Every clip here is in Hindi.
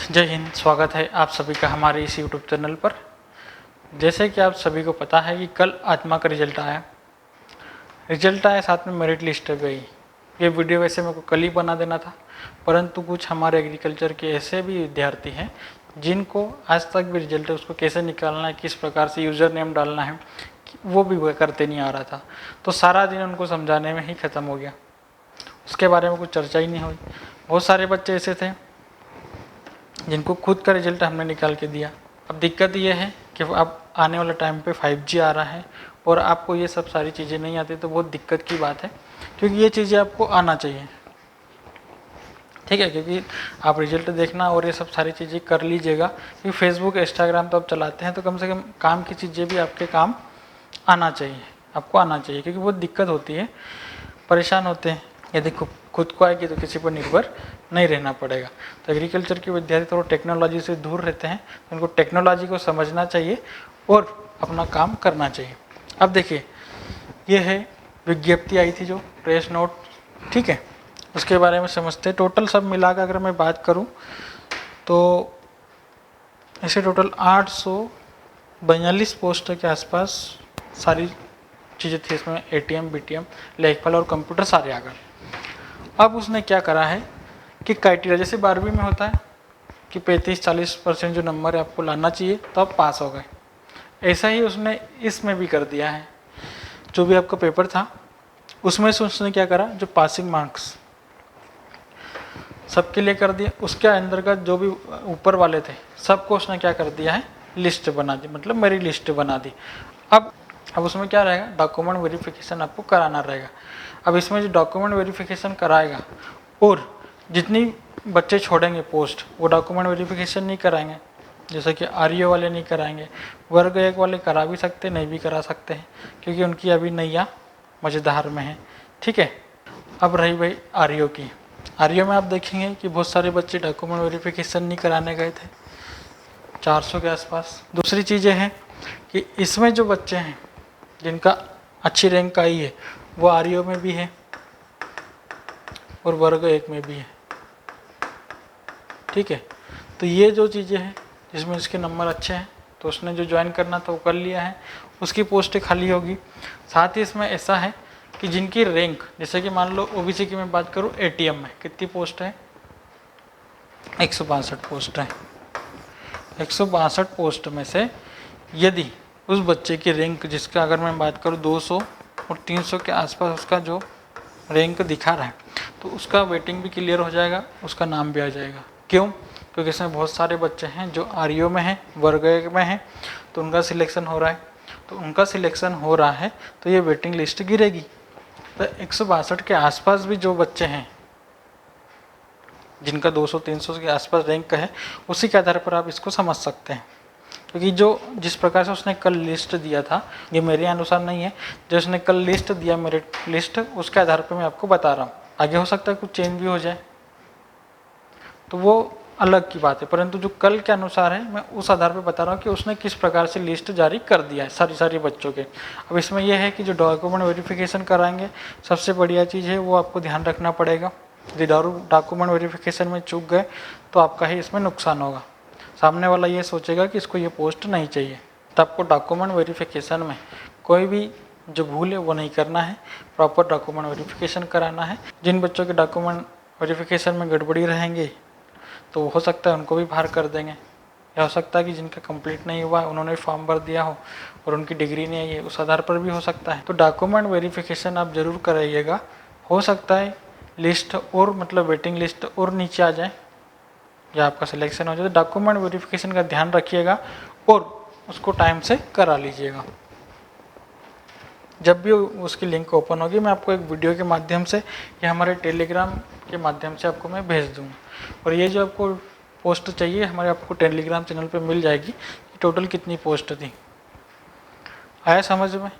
जय हिंद। स्वागत है आप सभी का हमारे इस यूट्यूब चैनल पर। जैसे कि आप सभी को पता है कि कल आत्मा का रिजल्ट आया, साथ में मेरिट लिस्ट भी आई। ये वीडियो वैसे मेरे को कल ही बना देना था, परंतु कुछ हमारे एग्रीकल्चर के ऐसे भी विद्यार्थी हैं जिनको आज तक भी रिजल्ट उसको कैसे निकालना है, किस प्रकार से यूज़र नेम डालना है, वो भी करते नहीं आ रहा था। तो सारा दिन उनको समझाने में ही ख़त्म हो गया, उसके बारे में कुछ चर्चा ही नहीं हुई। बहुत सारे बच्चे ऐसे थे जिनको खुद का रिजल्ट हमने निकाल के दिया। अब दिक्कत ये है कि अब आने वाले टाइम पे 5G आ रहा है और आपको ये सब सारी चीज़ें नहीं आती, तो बहुत दिक्कत की बात है, क्योंकि ये चीज़ें आपको आना चाहिए, ठीक है। क्योंकि आप रिजल्ट देखना और ये सब सारी चीज़ें कर लीजिएगा, क्योंकि फेसबुक इंस्टाग्राम तो आप चलाते हैं, तो कम से कम काम की चीज़ें भी आपके काम आना चाहिए, आपको आना चाहिए, क्योंकि बहुत दिक्कत होती है, परेशान होते हैं। यदि खुद को आएगी तो किसी पर निर्भर नहीं रहना पड़ेगा। तो एग्रीकल्चर के विद्यार्थी थोड़ा टेक्नोलॉजी से दूर रहते हैं, तो उनको टेक्नोलॉजी को समझना चाहिए और अपना काम करना चाहिए। अब देखिए, ये है विज्ञप्ति आई थी जो प्रेस नोट, ठीक है, उसके बारे में समझते हैं। टोटल सब मिलाकर अगर मैं बात करूं तो ऐसे टोटल 842 पोस्ट के आसपास सारी चीज़ें थी। इसमें ATM, BTM, लेखपाल और कंप्यूटर सारे आ गए। अब उसने क्या करा है कि क्राइटेरिया, जैसे 12वीं में होता है कि 35-40% जो नंबर है आपको लाना चाहिए तो आप पास हो गए, ऐसा ही उसने इसमें भी कर दिया है। जो भी आपका पेपर था उसमें से उसने क्या करा, जो पासिंग मार्क्स सबके लिए कर दिया, उसके अंदर का जो भी ऊपर वाले थे सबको उसने क्या कर दिया है, लिस्ट बना दी, मतलब मेरी लिस्ट बना दी। अब उसमें क्या रहेगा, डॉक्यूमेंट वेरिफिकेशन आपको कराना रहेगा। अब इसमें जो डॉक्यूमेंट वेरिफिकेशन कराएगा और जितनी बच्चे छोड़ेंगे पोस्ट, वो डॉक्यूमेंट वेरिफिकेशन नहीं कराएंगे, जैसे कि REO वाले नहीं कराएंगे। वर्ग 1 वाले करा भी सकते, नहीं भी करा सकते हैं, क्योंकि उनकी अभी नैया मझधार में है, ठीक है। अब रही भाई REO की। REO में आप देखेंगे कि बहुत सारे बच्चे डॉक्यूमेंट वेरिफिकेशन नहीं कराने गए थे, 400 के आसपास। दूसरी चीज़ें हैं कि इसमें जो बच्चे हैं जिनका अच्छी रैंक आई है, वो REO में भी है और वर्ग 1 में भी है, ठीक है। तो ये जो चीज़ें हैं जिसमें इसके नंबर अच्छे हैं, तो उसने जो ज्वाइन करना था वो कर लिया है, उसकी पोस्टें खाली होगी। साथ ही इसमें ऐसा है कि जिनकी रैंक, जैसे कि मान लो OBC की मैं बात करूँ, ATM में कितनी पोस्ट है, 162 पोस्ट है। 162 पोस्ट में से यदि उस बच्चे की रैंक, जिसका अगर मैं बात करूँ 200 और 300 के आसपास उसका जो रैंक दिखा रहा है, तो उसका वेटिंग भी क्लियर हो जाएगा, उसका नाम भी आ जाएगा। क्यों? क्योंकि इसमें बहुत सारे बच्चे हैं जो REO में हैं, वर्ग 1 में हैं, तो उनका सिलेक्शन हो रहा है। तो उनका सिलेक्शन हो रहा है तो ये वेटिंग लिस्ट गिरेगी। तो 162 के आसपास भी जो बच्चे हैं जिनका 200-300 के आसपास रैंक है, उसी के आधार पर आप इसको समझ सकते हैं। क्योंकि जिस प्रकार से उसने कल लिस्ट दिया था, ये मेरे अनुसार नहीं है, जो उसने कल लिस्ट दिया, मेरिट लिस्ट, उसके आधार पर मैं आपको बता रहा हूँ। आगे हो सकता है कुछ चेंज भी हो जाए, तो वो अलग की बात है, परंतु जो कल के अनुसार है मैं उस आधार पर बता रहा हूँ कि उसने किस प्रकार से लिस्ट जारी कर दिया है सारी बच्चों के। अब इसमें यह है कि जो डॉक्यूमेंट वेरिफिकेशन कराएंगे, सबसे बढ़िया चीज़ है वो आपको ध्यान रखना पड़ेगा। यदि डॉक्यूमेंट वेरिफिकेशन में चूक गए तो आपका ही इसमें नुकसान होगा। सामने वाला ये सोचेगा कि इसको ये पोस्ट नहीं चाहिए। तो आपको डॉक्यूमेंट वेरिफिकेशन में कोई भी जो भूल है वो नहीं करना है, प्रॉपर डॉक्यूमेंट वेरिफिकेशन कराना है। जिन बच्चों के डॉक्यूमेंट वेरिफिकेशन में गड़बड़ी रहेंगे तो हो सकता है उनको भी बाहर कर देंगे, या हो सकता है कि जिनका कंप्लीट नहीं हुआ, उन्होंने फॉर्म भर दिया हो और उनकी डिग्री नहीं आई है, उस आधार पर भी हो सकता है। तो डॉक्यूमेंट वेरिफिकेशन आप ज़रूर कराइएगा। हो सकता है लिस्ट और मतलब वेटिंग लिस्ट और नीचे आ जाए या आपका सिलेक्शन हो जाए। तो डॉक्यूमेंट वेरिफिकेशन का ध्यान रखिएगा और उसको टाइम से करा लीजिएगा। जब भी उसकी लिंक ओपन होगी, मैं आपको एक वीडियो के माध्यम से या हमारे टेलीग्राम के माध्यम से आपको मैं भेज दूँगा। और ये जो आपको पोस्ट चाहिए, हमारे आपको टेलीग्राम चैनल पे मिल जाएगी कि टोटल कितनी पोस्ट थी। आया समझ में?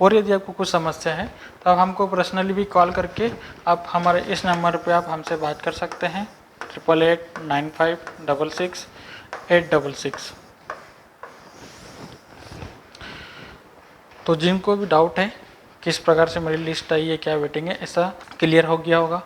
और यदि आपको कुछ समस्या है तो आप हमको पर्सनली भी कॉल करके आप हमारे इस नंबर पे आप हमसे बात कर सकते हैं, 8889566866। तो जिनको भी डाउट है किस प्रकार से मेरी लिस्ट आई है, क्या वेटिंग है, ऐसा क्लियर हो गया होगा।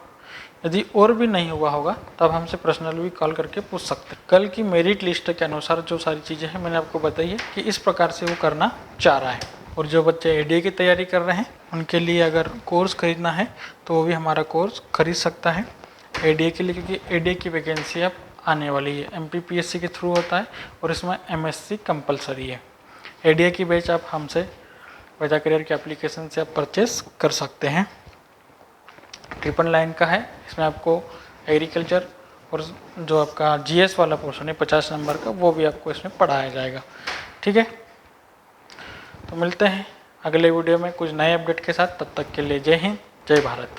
यदि और भी नहीं हुआ होगा तब हमसे पर्सनल भी कॉल करके पूछ सकते हैं। कल की मेरिट लिस्ट के अनुसार जो सारी चीज़ें हैं मैंने आपको बताई है कि इस प्रकार से वो करना चाह रहा है। और जो बच्चे एडीए की तैयारी कर रहे हैं उनके लिए अगर कोर्स खरीदना है तो वो भी हमारा कोर्स खरीद सकता है एडीए के लिए, क्योंकि एडीए की वैकेंसी अब आने वाली है। एमपीपीएससी के थ्रू होता है और इसमें एमएससी कंपलसरी है। एडीए की बैच आप हमसे वेदा करियर के एप्लीकेशन से आप परचेस कर सकते हैं। 999 का है, इसमें आपको एग्रीकल्चर और जो आपका जीएस वाला पोर्शन है 50 नंबर का, वो भी आपको इसमें पढ़ाया जाएगा। ठीक है, तो मिलते हैं अगले वीडियो में कुछ नए अपडेट के साथ। तब तक के लिए जय हिंद, जय भारत।